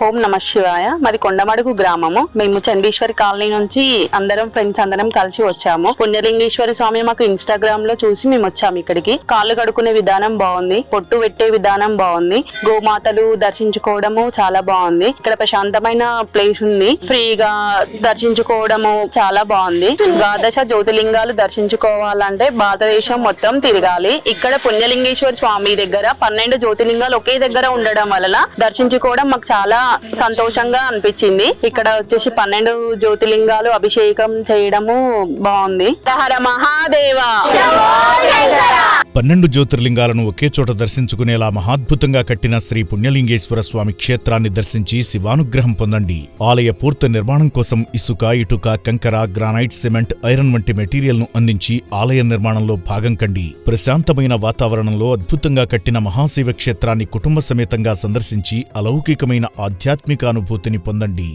ఓం నమ శివాయ. మాది కొండమడుగు గ్రామము. మేము చండీశ్వరి కాలనీ నుంచి అందరం ఫ్రెండ్స్ అందరం కలిసి వచ్చాము. పుణ్యలింగేశ్వరి స్వామి మాకు ఇన్స్టాగ్రామ్ లో చూసి మేము వచ్చాము ఇక్కడికి. కాళ్ళు కడుక్కునే విధానం బాగుంది, పొట్టు పెట్టే విధానం బాగుంది, గోమాతలు దర్శించుకోవడము చాలా బాగుంది. ఇక్కడ ప్రశాంతమైన ప్లేస్ ఉంది, ఫ్రీగా దర్శించుకోవడము చాలా బాగుంది. ద్వాదశ జ్యోతిలింగాలు దర్శించుకోవాలంటే భారతదేశం మొత్తం తిరగాలి. ఇక్కడ పుణ్యలింగేశ్వరి స్వామి దగ్గర 12 జ్యోతిలింగాలు ఒకే దగ్గర ఉండడం వలన దర్శించుకోవడం మాకు చాలా సంతోషంగా అనిపించింది. ఇక్కడ వచ్చేసి 12 జ్యోతిలింగాలు అభిషేకం చేయడము బాగుంది. హర మహాదేవ. 12 జ్యోతిర్లింగాలను ఒకే చోట దర్శించుకునేలా మహాద్భుతంగా కట్టిన శ్రీ పుణ్యలింగేశ్వర స్వామి క్షేత్రాన్ని దర్శించి శివానుగ్రహం పొందండి. ఆలయ పూర్తి నిర్మాణం కోసం ఇసుక, ఇటుక, కంకర, గ్రానైట్, సిమెంట్, ఐరన్ వంటి మెటీరియల్ ను అందించి ఆలయ నిర్మాణంలో భాగం కండి. ప్రశాంతమైన వాతావరణంలో అద్భుతంగా కట్టిన మహాశివ క్షేత్రాన్ని కుటుంబ సమేతంగా సందర్శించి అలౌకికమైన ఆధ్యాత్మిక అనుభూతిని పొందండి.